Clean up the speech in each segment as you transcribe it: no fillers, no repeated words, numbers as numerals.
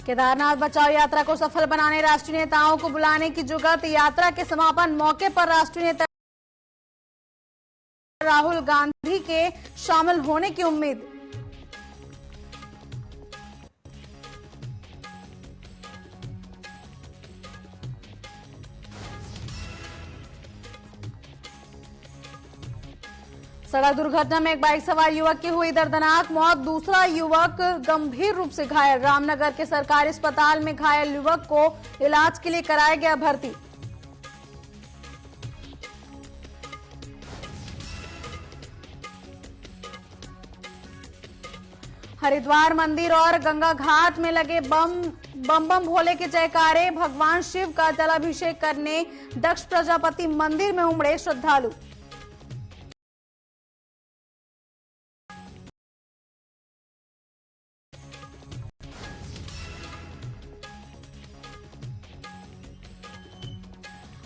केदारनाथ बचाओ यात्रा को सफल बनाने राष्ट्रीय नेताओं को बुलाने की जुगत। यात्रा के समापन मौके पर राष्ट्रीय नेता राहुल गांधी के शामिल होने की उम्मीद। सड़क दुर्घटना में एक बाइक सवार युवक की हुई दर्दनाक मौत। दूसरा युवक गंभीर रूप से घायल। रामनगर के सरकारी अस्पताल में घायल युवक को इलाज के लिए कराया गया भर्ती। हरिद्वार मंदिर और गंगा घाट में लगे बम बम भोले के जयकारे। भगवान शिव का जलाभिषेक करने दक्ष प्रजापति मंदिर में उमड़े श्रद्धालु।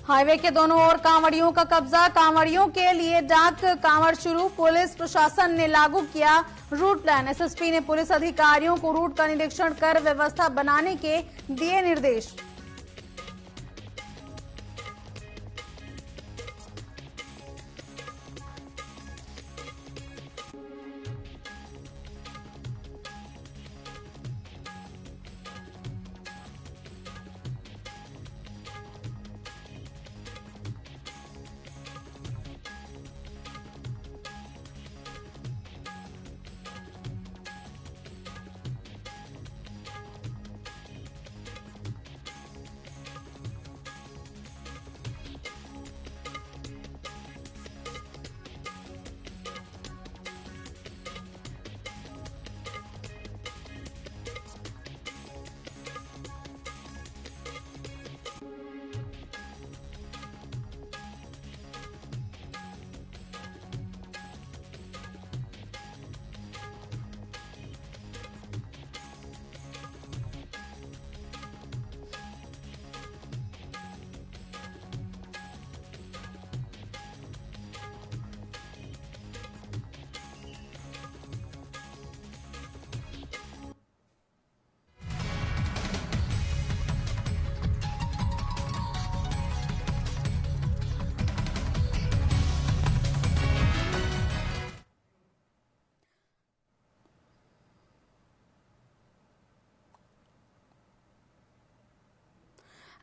हाईवे के दोनों ओर कांवड़ियों का कब्जा। कांवड़ियों के लिए डाक कांवड़ शुरू। पुलिस प्रशासन ने लागू किया रूट प्लान। एसएसपी ने पुलिस अधिकारियों को रूट का निरीक्षण कर व्यवस्था बनाने के दिए निर्देश।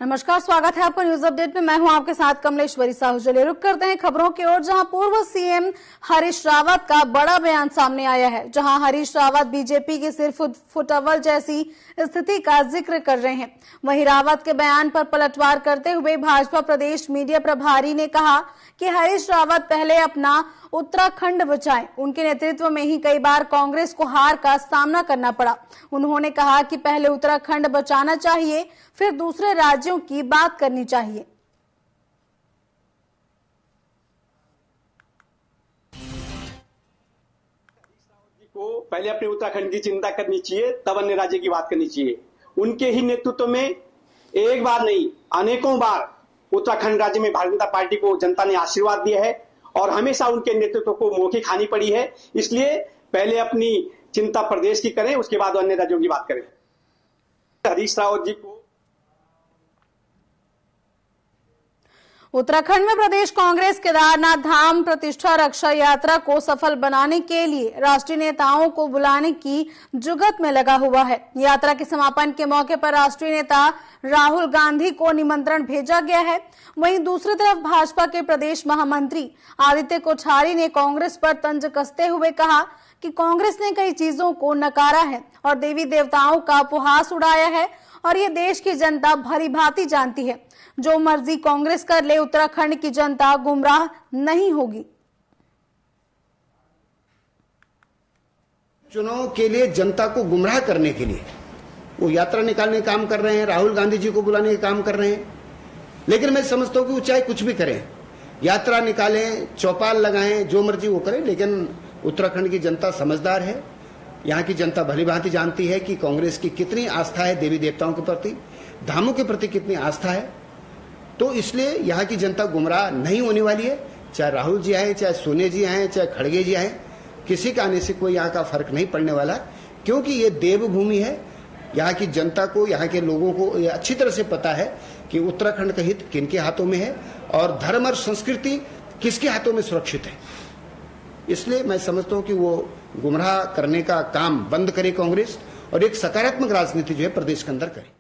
नमस्कार, स्वागत है आपका न्यूज अपडेट में। मैं हूं आपके साथ कमलेश्वरी साहू। चलिए रुक करते हैं खबरों की ओर, जहां पूर्व सीएम हरीश रावत का बड़ा बयान सामने आया है। जहां हरीश रावत बीजेपी की सिर्फ फुटअव्वल जैसी स्थिति का जिक्र कर रहे हैं। वहीं रावत के बयान पर पलटवार करते हुए भाजपा प्रदेश मीडिया प्रभारी ने कहा कि हरीश रावत पहले अपना उत्तराखंड बचाएं। उनके नेतृत्व में ही कई बार कांग्रेस को हार का सामना करना पड़ा। उन्होंने कहा कि पहले उत्तराखंड बचाना चाहिए, फिर दूसरे राज्यों की बात करनी चाहिए। को पहले अपने उत्तराखंड की चिंता करनी चाहिए, तब अन्य राज्य की बात करनी चाहिए। उनके ही नेतृत्व में एक बार नहीं अनेकों बार उत्तराखंड राज्य में भारतीय जनता पार्टी को जनता ने आशीर्वाद दिया है और हमेशा उनके नेतृत्व को मौके खानी पड़ी है। इसलिए पहले अपनी चिंता प्रदेश की करें, उसके बाद अन्य राज्यों की बात करें। हरीश रावत जी को उत्तराखंड में प्रदेश कांग्रेस केदारनाथ धाम प्रतिष्ठा रक्षा यात्रा को सफल बनाने के लिए राष्ट्रीय नेताओं को बुलाने की जुगत में लगा हुआ है। यात्रा के समापन के मौके पर राष्ट्रीय नेता राहुल गांधी को निमंत्रण भेजा गया है। वहीं दूसरी तरफ भाजपा के प्रदेश महामंत्री आदित्य कोठारी ने कांग्रेस पर तंज कसते हुए कहा कि कांग्रेस ने कई चीजों को नकारा है और देवी देवताओं का उपहास उड़ाया है और ये देश की जनता भली भांति जानती है। जो मर्जी कांग्रेस कर ले, उत्तराखंड की जनता गुमराह नहीं होगी। चुनाव के लिए जनता को गुमराह करने के लिए वो यात्रा निकालने का काम कर रहे हैं, राहुल गांधी जी को बुलाने का काम कर रहे हैं। लेकिन मैं समझता हूं कि वो चाहे कुछ भी करें, यात्रा निकालें, चौपाल लगाएं, जो मर्जी वो करें, लेकिन उत्तराखंड की जनता समझदार है। यहाँ की जनता भली भांति जानती है कि कांग्रेस की कितनी आस्था है देवी देवताओं के प्रति, धामों के प्रति कितनी आस्था है। तो इसलिए यहाँ की जनता गुमराह नहीं होने वाली है। चाहे राहुल जी आए, चाहे सोनिया जी आए, चाहे खड़गे जी आए, किसी के आने से कोई यहाँ का फर्क नहीं पड़ने वाला, क्योंकि ये देवभूमि है यहाँ की जनता को, यहाँ के लोगों को ये अच्छी तरह से पता है कि उत्तराखंड का हित किनके हाथों में है और धर्म और संस्कृति किसके हाथों में सुरक्षित है। इसलिए मैं समझता हूं कि वो गुमराह करने का काम बंद करे कांग्रेस और एक सकारात्मक राजनीति जो है प्रदेश के अंदर करे।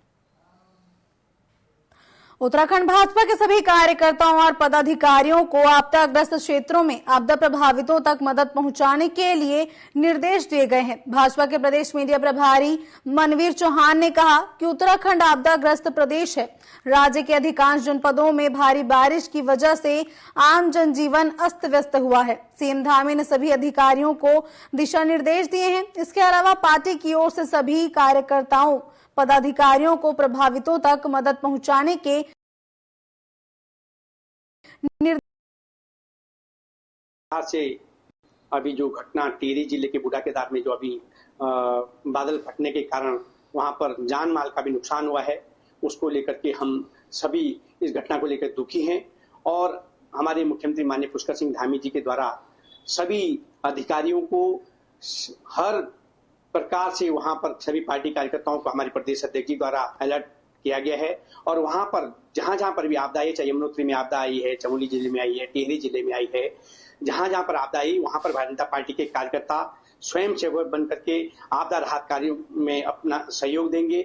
उत्तराखंड भाजपा के सभी कार्यकर्ताओं और पदाधिकारियों को आपदाग्रस्त क्षेत्रों में आपदा प्रभावितों तक मदद पहुंचाने के लिए निर्देश दिए गए हैं। भाजपा के प्रदेश मीडिया प्रभारी मनवीर चौहान ने कहा कि उत्तराखंड आपदाग्रस्त प्रदेश है। राज्य के अधिकांश जनपदों में भारी बारिश की वजह से आम जनजीवन अस्त व्यस्त हुआ है। सीएम धामी ने सभी अधिकारियों को दिशा निर्देश दिए हैं। इसके अलावा पार्टी की ओर से सभी कार्यकर्ताओं पदाधिकारियों को प्रभावितों तक मदद पहुंचाने के से अभी जो घटना टिहरी जिले के बूढ़ा केदार में जो अभी बादल फटने के कारण वहां पर जान माल का भी नुकसान हुआ है, उसको लेकर के हम सभी इस घटना को लेकर दुखी हैं और हमारे मुख्यमंत्री माननीय पुष्कर सिंह धामी जी के द्वारा सभी अधिकारियों को हर प्रकार से वहां पर सभी पार्टी कार्यकर्ताओं को हमारे प्रदेश अध्यक्ष जी द्वारा अलर्ट किया गया है और वहां पर जहां जहां पर भी आपदा आई, चाहे यमुनोत्री में आपदा आई है, चमोली जिले में आई है, टिहरी जिले में आई है, जहां जहां पर आपदा आई वहां पर भारतीय जनता पार्टी के कार्यकर्ता स्वयं सेवक बन करके आपदा राहत कार्यों में अपना सहयोग देंगे।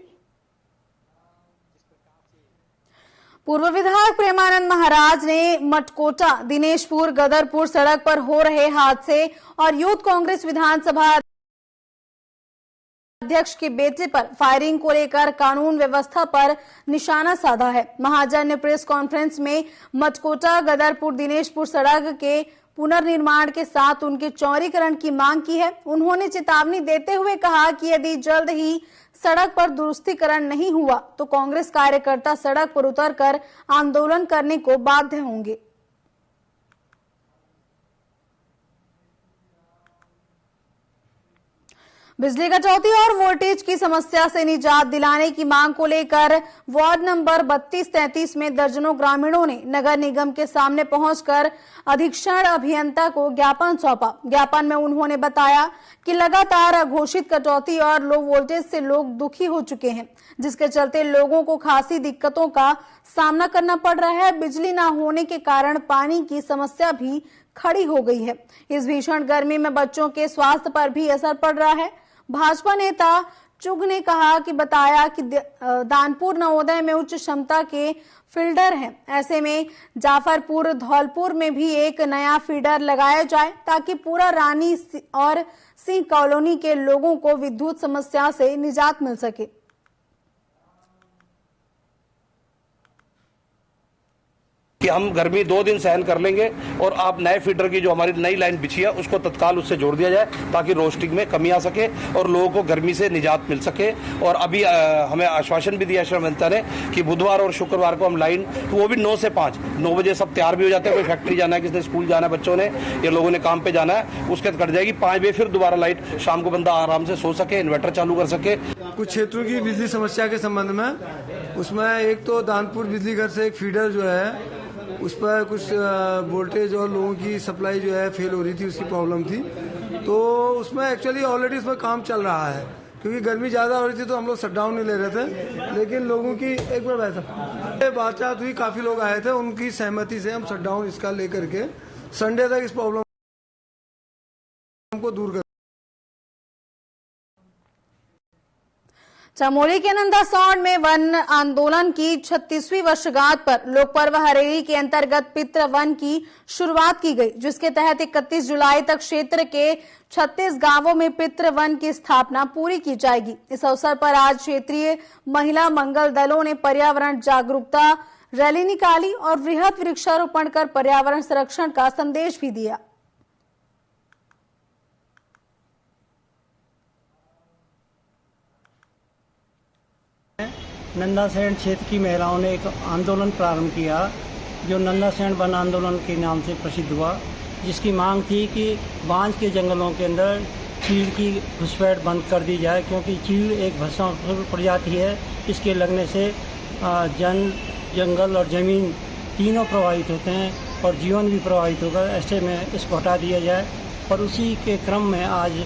पूर्व विधायक प्रेमानंद महाराज ने मटकोटा दिनेशपुर गदरपुर सड़क पर हो रहे हादसे और यूथ कांग्रेस विधानसभा अध्यक्ष के बेटे पर फायरिंग को लेकर कानून व्यवस्था पर निशाना साधा है। महाजन ने प्रेस कॉन्फ्रेंस में मटकोटा गदरपुर दिनेशपुर सड़क के पुनर्निर्माण के साथ उनके चौड़ीकरण की मांग की है। उन्होंने चेतावनी देते हुए कहा कि यदि जल्द ही सड़क पर दुरुस्तीकरण नहीं हुआ तो कांग्रेस कार्यकर्ता सड़क पर उतरकर आंदोलन करने को बाध्य होंगे। बिजली कटौती और वोल्टेज की समस्या से निजात दिलाने की मांग को लेकर वार्ड नंबर 32-33 में दर्जनों ग्रामीणों ने नगर निगम के सामने पहुंचकर अधीक्षण अभियंता को ज्ञापन सौंपा। ज्ञापन में उन्होंने बताया कि लगातार अघोषित कटौती और लो वोल्टेज से लोग दुखी हो चुके हैं, जिसके चलते लोगों को खासी दिक्कतों का सामना करना पड़ रहा है। बिजली न होने के कारण पानी की समस्या भी खड़ी हो गई है। इस भीषण गर्मी में बच्चों के स्वास्थ्य पर भी असर पड़ रहा है। भाजपा नेता चुग ने बताया कि दानपुर नवोदय में उच्च क्षमता के फीडर हैं। ऐसे में जाफरपुर धौलपुर में भी एक नया फीडर लगाया जाए ताकि पूरा रानी और सिंह कॉलोनी के लोगों को विद्युत समस्या से निजात मिल सके। कि हम गर्मी 2 दिन सहन कर लेंगे और आप नए फीडर की जो हमारी नई लाइन बिछी है उसको तत्काल उससे जोड़ दिया जाए ताकि रोस्टिंग में कमी आ सके और लोगों को गर्मी से निजात मिल सके। और अभी हमें आश्वासन भी दिया श्रम मंत्री ने कि बुधवार और शुक्रवार को हम लाइन, तो वो भी 9 से 5, 9 बजे सब तैयार भी हो जाते हैं। कोई फैक्ट्री जाना है, किसी ने स्कूल जाना है, बच्चों ने या लोगों ने काम पे जाना है, उसके कट जाएगी। 5 बजे फिर दोबारा लाइट, शाम को बंदा आराम से सो सके, इन्वर्टर चालू कर सके। कुछ क्षेत्रों की बिजली समस्या के संबंध में, उसमें एक तो दानपुर बिजली घर से एक फीडर जो है उस पर कुछ वोल्टेज और लोगों की सप्लाई जो है फेल हो रही थी, उसकी प्रॉब्लम थी। तो उसमें एक्चुअली ऑलरेडी उसमें काम चल रहा है, क्योंकि गर्मी ज्यादा हो रही थी तो हम लोग शटडाउन नहीं ले रहे थे। लेकिन लोगों की एक बार वैसा बातचीत हुई, काफी लोग आए थे, उनकी सहमति से हम शटडाउन इसका लेकर के संडे तक इस प्रॉब्लम को दूर कर। चमोली के नंदासौड़ में वन आंदोलन की 36वीं वर्षगांठ पर लोक पर्व हरेली के अंतर्गत पितृ वन की शुरुआत की गई, जिसके तहत 31 जुलाई तक क्षेत्र के 36 गांवों में पितृ वन की स्थापना पूरी की जाएगी। इस अवसर पर आज क्षेत्रीय महिला मंगल दलों ने पर्यावरण जागरूकता रैली निकाली और वृहद वृक्षारोपण कर पर्यावरण संरक्षण का संदेश भी दिया। नंदासैण क्षेत्र की महिलाओं ने एक आंदोलन प्रारंभ किया जो नंदासैण वन आंदोलन के नाम से प्रसिद्ध हुआ, जिसकी मांग थी कि बांज के जंगलों के अंदर चीड़ की घुसपैठ बंद कर दी जाए, क्योंकि चीड़ एक भस्मासुर प्रजाति है। इसके लगने से जंगल और ज़मीन तीनों प्रभावित होते हैं और जीवन भी प्रभावित होगा। ऐसे में इसको हटा दिया जाए। और उसी के क्रम में आज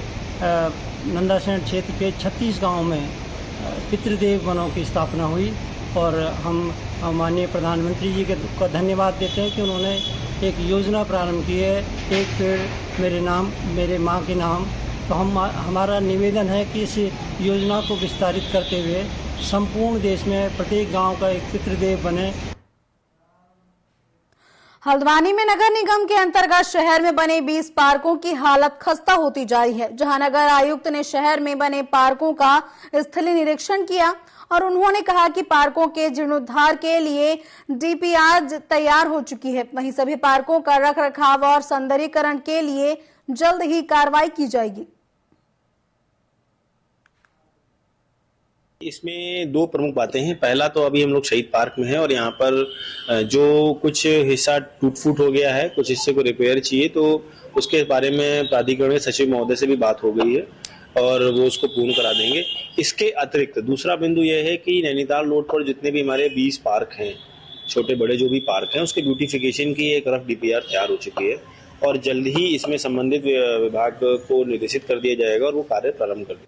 नंदासैण क्षेत्र के 36 गाँव में पितृदेव वनों की स्थापना हुई। और हम माननीय प्रधानमंत्री जी का धन्यवाद देते हैं कि उन्होंने एक योजना प्रारंभ की है, एक पेड़ मेरे नाम मेरे माँ के नाम। तो हमारा निवेदन है कि इस योजना को विस्तारित करते हुए संपूर्ण देश में प्रत्येक गांव का एक पितृदेव बने। हल्द्वानी में नगर निगम के अंतर्गत शहर में बने 20 पार्कों की हालत खस्ता होती जा रही है। जहां नगर आयुक्त ने शहर में बने पार्कों का स्थलीय निरीक्षण किया और उन्होंने कहा कि पार्कों के जीर्णोद्धार के लिए डीपीआर तैयार हो चुकी है। वहीं सभी पार्कों का रखरखाव और सौंदर्यीकरण के लिए जल्द ही कार्रवाई की जाएगी। इसमें दो प्रमुख बातें हैं। पहला तो अभी हम लोग शहीद पार्क में हैं और यहाँ पर जो कुछ हिस्सा टूट फूट हो गया है, कुछ हिस्से को रिपेयर चाहिए, तो उसके बारे में प्राधिकरण में सचिव महोदय से भी बात हो गई है और वो उसको पूर्ण करा देंगे। इसके अतिरिक्त दूसरा बिंदु यह है कि नैनीताल रोड पर जितने भी हमारे 20 पार्क हैं, छोटे बड़े जो भी पार्क हैं, उसके ब्यूटिफिकेशन की एक रफ डीपीआर तैयार हो चुकी है और जल्द ही इसमें संबंधित विभाग को निर्देशित कर दिया जाएगा और वो कार्य प्रारंभ कर देगा।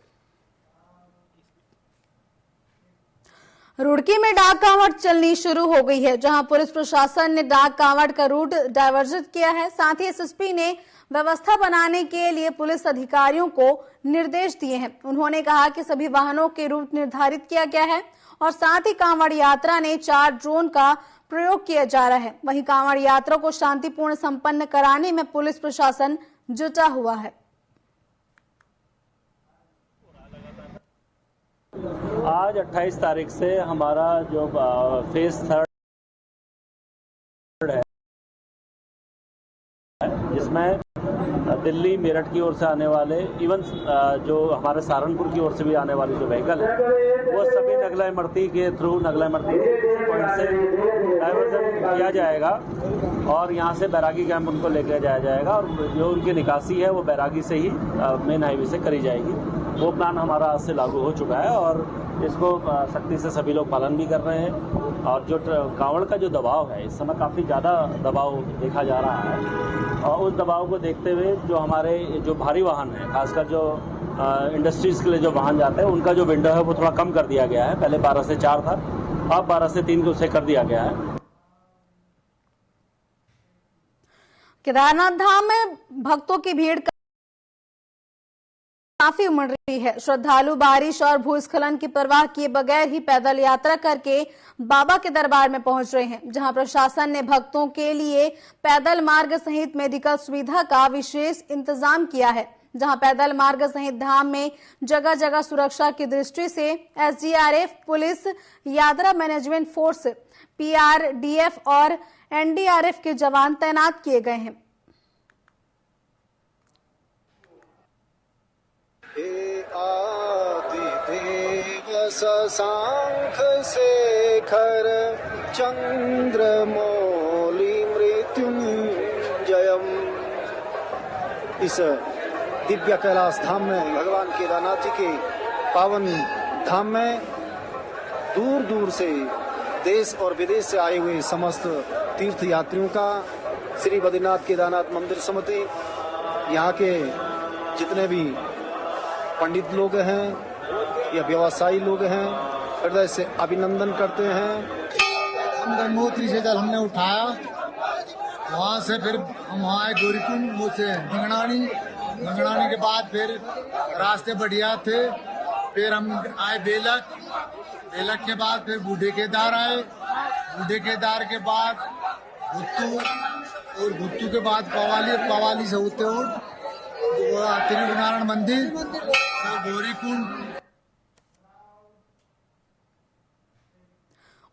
रुड़की में डाक कांवड़ चलनी शुरू हो गई है, जहां पुलिस प्रशासन ने डाक कांवड़ का रूट डायवर्जिट किया है। साथ ही एसएसपी ने व्यवस्था बनाने के लिए पुलिस अधिकारियों को निर्देश दिए हैं। उन्होंने कहा कि सभी वाहनों के रूट निर्धारित किया गया है और साथ ही कांवड़ यात्रा ने 4 ड्रोन का प्रयोग किया जा रहा है। वहीं कांवड़ यात्रा को शांतिपूर्ण संपन्न कराने में पुलिस प्रशासन जुटा हुआ है। आज 28 तारीख से हमारा जो फेज 3 है, जिसमें दिल्ली मेरठ की ओर से आने वाले, इवन जो हमारे सहारनपुर की ओर से भी आने वाले जो व्हीकल है, वो सभी नगला इमरती के थ्रू नगला इमरती पॉइंट से डाइवर्जन किया जाएगा और यहाँ से बैरागी कैंप उनको लेकर जाया जाएगा और जो उनकी निकासी है वो बैरागी से ही मेन हाईवे से करी जाएगी। वो प्लान हमारा आज से लागू हो चुका है और इसको सख्ती से सभी लोग पालन भी कर रहे हैं। और जो कांवड़ का जो दबाव है, इस समय काफ़ी ज़्यादा दबाव देखा जा रहा है और उस दबाव को देखते हुए जो हमारे जो भारी वाहन है, खासकर जो इंडस्ट्रीज़ के लिए जो वाहन जाते हैं, उनका जो विंडो है वो थोड़ा कम कर दिया गया है। पहले 12 से 4 था, अब 12 से 3 को उसे कर दिया गया है। केदारनाथ धाम में भक्तों की भीड़ काफी उमड़ रही है। श्रद्धालु बारिश और भूस्खलन की परवाह किए बगैर ही पैदल यात्रा करके बाबा के दरबार में पहुंच रहे हैं, जहां प्रशासन ने भक्तों के लिए पैदल मार्ग सहित मेडिकल सुविधा का विशेष इंतजाम किया है। जहां पैदल मार्ग सहित धाम में जगह जगह सुरक्षा की दृष्टि से एसडीआरएफ, पुलिस, यात्रा मैनेजमेंट फोर्स, पीआरडीएफ और एनडीआरएफ के जवान तैनात किए गए हैं। आदिदेव शशांक शेखर चंद्रमौलि मृत्युंजयम्। इस दिव्य कैलाश धाम में, भगवान केदारनाथ जी के पावन धाम में दूर दूर से देश और विदेश से आए हुए समस्त तीर्थ यात्रियों का श्री बद्रीनाथ केदारनाथ मंदिर समिति, यहाँ के जितने भी पंडित लोग हैं या व्यवसायी लोग हैं, हृदय से अभिनंदन करते हैं। हम गंगोत्री से जल हमने उठाया, वहाँ से फिर हम वहाँ आए गौरीकुंड, वो से गंगड़ानी के बाद फिर रास्ते बढ़िया थे, फिर हम आए बेलक के बाद फिर बूढ़े केदार आए, बूढ़े केदार के बाद भुत्तू और भुत्तू के बाद पवाली से होते हो त्रिनारायण मंदिर और गौरीकुंड।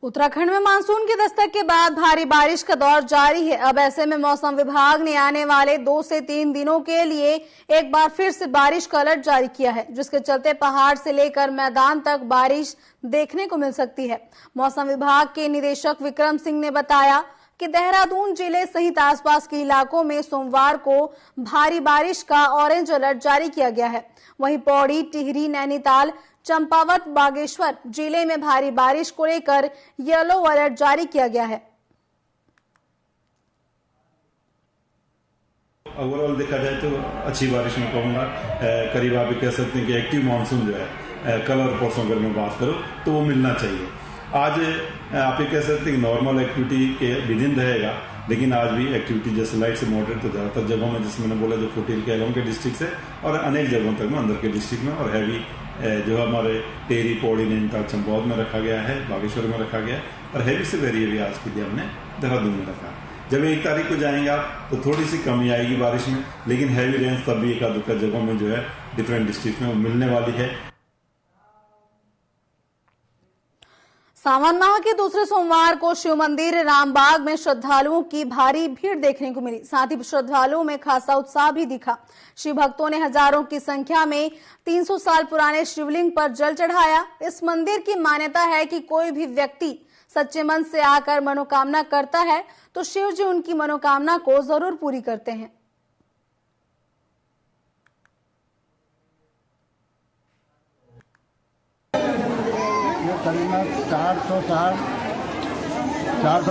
उत्तराखंड में मानसून की दस्तक के बाद भारी बारिश का दौर जारी है। अब ऐसे में मौसम विभाग ने आने वाले 2 से 3 दिनों के लिए एक बार फिर से बारिश का अलर्ट जारी किया है, जिसके चलते पहाड़ से लेकर मैदान तक बारिश देखने को मिल सकती है। मौसम विभाग के निदेशक विक्रम सिंह ने बताया कि देहरादून जिले सहित आसपास के इलाकों में सोमवार को भारी बारिश का ऑरेंज अलर्ट जारी किया गया है। वहीं पौड़ी, टिहरी, नैनीताल, चंपावत, बागेश्वर जिले में भारी बारिश को लेकर येलो अलर्ट जारी किया गया है। ओवरऑल देखा जाए तो अच्छी बारिश मैं कहूँगा, करीब आप कह सकते हैं कि एक्टिव मानसून जो है कल और परसों अगर मैं बात करूँ तो वो मिलना चाहिए। आज आप ये कह सकते हैं नॉर्मल एक्टिविटी के विदिन रहेगा, लेकिन आज भी एक्टिविटी जैसे लाइट से मॉडरेट तो ज़्यादातर जगहों में, जैसे मैंने बोला, जो फुटिल के एलॉन्ग के डिस्ट्रिक्ट से और अनेक जगहों तक में अंदर के डिस्ट्रिक्ट में, और हैवी जो हमारे टेरी, पौड़ी, नैनीताल, चंपावत में रखा गया है, बागेश्वर में रखा गया है, और हैवी से वेरी हैवी आज के लिए हमने देहरादून में रखा। जब 1 तारीख को जाएंगे आप तो थोड़ी सी कमी आएगी बारिश में, लेकिन हैवी रेंज तब भी एकाध दुक्का जगहों में जो है डिफरेंट डिस्ट्रिक्ट में वो मिलने वाली है। सावन माह के दूसरे सोमवार को शिव मंदिर रामबाग में श्रद्धालुओं की भारी भीड़ देखने को मिली। साथ ही श्रद्धालुओं में खासा उत्साह भी दिखा। शिव भक्तों ने हजारों की संख्या में 300 साल पुराने शिवलिंग पर जल चढ़ाया। इस मंदिर की मान्यता है कि कोई भी व्यक्ति सच्चे मन से आकर मनोकामना करता है तो शिव जी उनकी मनोकामना को जरूर पूरी करते हैं। करीबन 400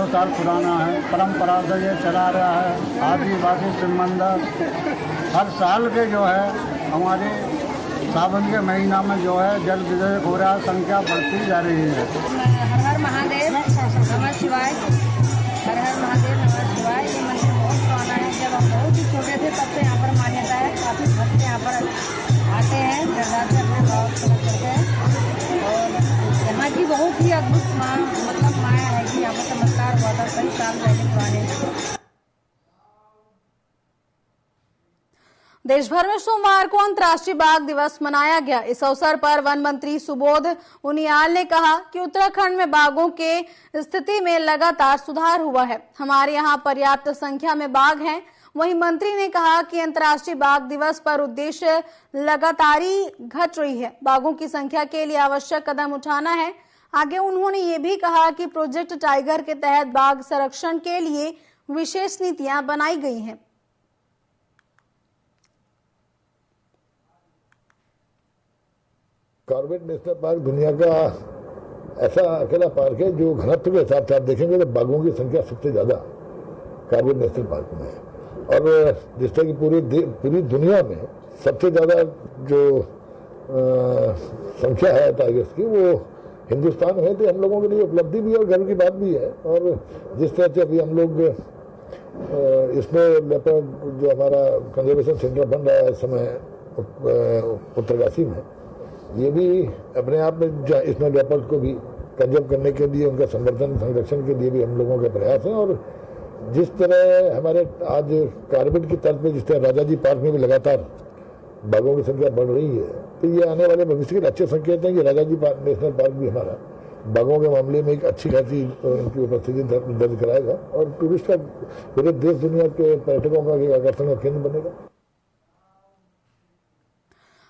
साल पुराना है। परंपरा से ये चला रहा है। आदिवासी शिव मंदिर हर साल के जो है हमारे सावन के महीना में जो है जल विजय हो रहा, संख्या बढ़ती जा रही है। हर हर महादेव, नमः शिवाय। हर हर महादेव, नमः शिवाय। ये मंदिर बहुत पुराना है। जब हम बहुत ही छोटे थे तब से यहाँ पर मान्यता है। काफी भक्त यहाँ पर आते हैं, श्रद्धा से अपने भाव करते हैं। और यहाँ की बहुत ही अद्भुत माया है कि यहाँ पर चमत्कार हुआ था कई साल पहले पुराने। देश भर में सोमवार को अंतर्राष्ट्रीय बाघ दिवस मनाया गया। इस अवसर पर वन मंत्री सुबोध उनियाल ने कहा कि उत्तराखंड में बाघों के स्थिति में लगातार सुधार हुआ है। हमारे यहाँ पर्याप्त संख्या में बाघ हैं। वहीं मंत्री ने कहा कि अंतर्राष्ट्रीय बाघ दिवस पर उद्देश्य लगातारी घट रही है। बाघों की संख्या के लिए आवश्यक कदम उठाना है। आगे उन्होंने ये भी कहा कि प्रोजेक्ट टाइगर के तहत बाघ संरक्षण के लिए विशेष नीतियां बनाई गई हैं। कॉर्बेट नेशनल पार्क दुनिया का ऐसा अकेला पार्क है जो घनत्व के हिसाब से आप देखेंगे तो बाघों की संख्या सबसे ज्यादा कॉर्बेट नेशनल पार्क में है। और जिस तरह की पूरी दुनिया में सबसे ज्यादा जो संख्या है टाइगर्स की वो हिंदुस्तान है, तो हम लोगों के लिए उपलब्धि भी है और गर्व की बात भी है। और जिस तरह से अभी हम लोग इसमें लेपर्ड जो हमारा कंजर्वेशन सेंटर बन रहा है इस समय उत्तरकाशी में, ये भी अपने आप में इसमें लेपर्ड को भी कंजर्व करने के लिए, उनका संवर्धन संरक्षण के लिए भी हम लोगों के प्रयास हैं। और जिस तरह हमारे आज कॉर्बेट की तर्ज पे जिस तरह राजाजी पार्क में भी लगातार बाघों की संख्या बढ़ रही है, तो ये आने वाले भविष्य के अच्छे संकेत हैं कि राजाजी नेशनल पार्क भी हमारा बाघों के मामले में एक अच्छी खासी इनकी उपस्थिति दर्ज कराएगा और टूरिस्ट का पूरे देश दुनिया के पर्यटकों का एक आकर्षण का केंद्र बनेगा।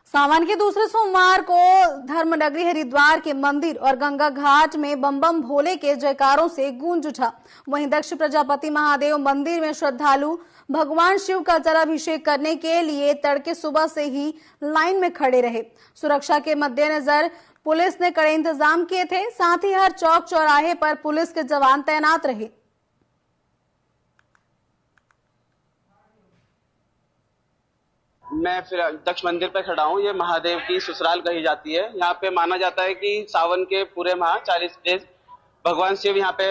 सावन के दूसरे सोमवार को धर्मनगरी हरिद्वार के मंदिर और गंगा घाट में बम बम भोले के जयकारों से गूंज उठा। वहीं दक्ष प्रजापति महादेव मंदिर में श्रद्धालु भगवान शिव का जलाभिषेक करने के लिए तड़के सुबह से ही लाइन में खड़े रहे। सुरक्षा के मद्देनजर पुलिस ने कड़े इंतजाम किए थे। साथ ही हर चौक चौराहे पर पुलिस के जवान तैनात रहे। मैं फिर दक्ष मंदिर पे खड़ा हूँ। ये महादेव की ससुराल कही जाती है। यहाँ पे माना जाता है कि सावन के पूरे माह 40 डेज भगवान शिव यहाँ पे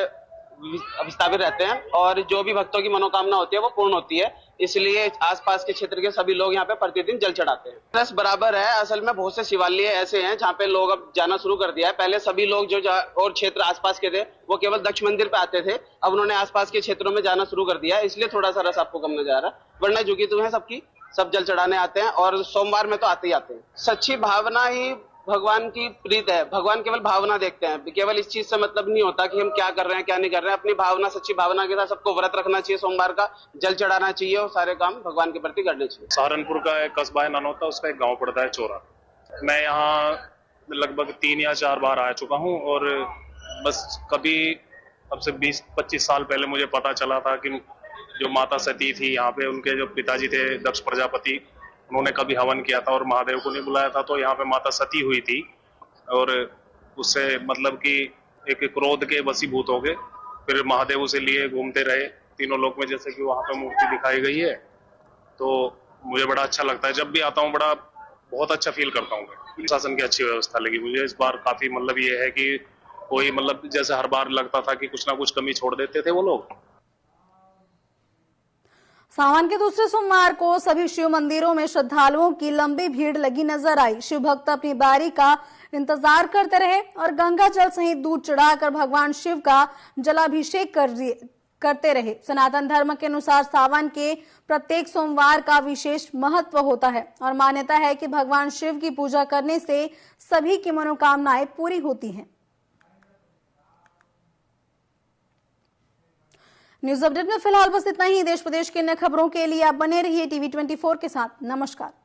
विस्थापित रहते हैं और जो भी भक्तों की मनोकामना होती है वो पूर्ण होती है। इसलिए आसपास के क्षेत्र के सभी लोग यहाँ पे प्रतिदिन जल चढ़ाते हैं। रस बराबर है। असल में बहुत से शिवालय ऐसे हैं जहाँ पे लोग अब जाना शुरू कर दिया है। पहले सभी लोग जो और क्षेत्र आसपास के थे वो केवल दक्ष मंदिर पे आते थे। अब उन्होंने आसपास के क्षेत्रों में जाना शुरू कर दिया है, इसलिए थोड़ा सा रस आपको कम नजर आ रहा है। वरना झुकी तो है सबकी, सब जल चढ़ाने आते हैं और सोमवार में तो आते ही आते हैं। सच्ची भावना ही भगवान की प्रीत है। भगवान केवल भावना देखते हैं। केवल इस चीज से मतलब नहीं होता कि हम क्या कर रहे हैं क्या नहीं कर रहे हैं। अपनी भावना, सच्ची भावना के साथ सबको व्रत रखना चाहिए, सोमवार का जल चढ़ाना चाहिए और सारे काम भगवान के प्रति करने चाहिए। सहारनपुर का एक कस्बा है ननौता, उसका एक गाँव पड़ता है चोरा। मैं यहाँ लगभग 3 या 4 बार आ चुका हूँ और बस कभी अब से 20-25 साल पहले मुझे पता चला था कि जो माता सती थी यहाँ पे, उनके जो पिताजी थे दक्ष प्रजापति, उन्होंने कभी हवन किया था और महादेव को नहीं बुलाया था, तो यहाँ पे माता सती हुई थी और उससे मतलब कि एक क्रोध के वशीभूत हो गए। फिर महादेव उसे लिए घूमते रहे तीनों लोक में, जैसे कि वहाँ पे मूर्ति दिखाई गई है। तो मुझे बड़ा अच्छा लगता है, जब भी आता हूँ बहुत अच्छा फील करता हूँ। प्रशासन की अच्छी व्यवस्था लगी मुझे इस बार। काफी मतलब ये है कि कोई मतलब जैसे हर बार लगता था कि कुछ ना कुछ कमी छोड़ देते थे वो लोग। सावन के दूसरे सोमवार को सभी शिव मंदिरों में श्रद्धालुओं की लंबी भीड़ लगी नजर आई। शिव भक्त अपनी बारी का इंतजार करते रहे और गंगा जल सहित दूध चढ़ाकर भगवान शिव का जलाभिषेक करते रहे। सनातन धर्म के अनुसार सावन के प्रत्येक सोमवार का विशेष महत्व होता है और मान्यता है कि भगवान शिव की पूजा करने से सभी की मनोकामनाएं पूरी होती हैं। न्यूज अपडेट में फिलहाल बस इतना ही। देश प्रदेश के अन्य खबरों के लिए आप बने रहिए टीवी 24 के साथ। नमस्कार।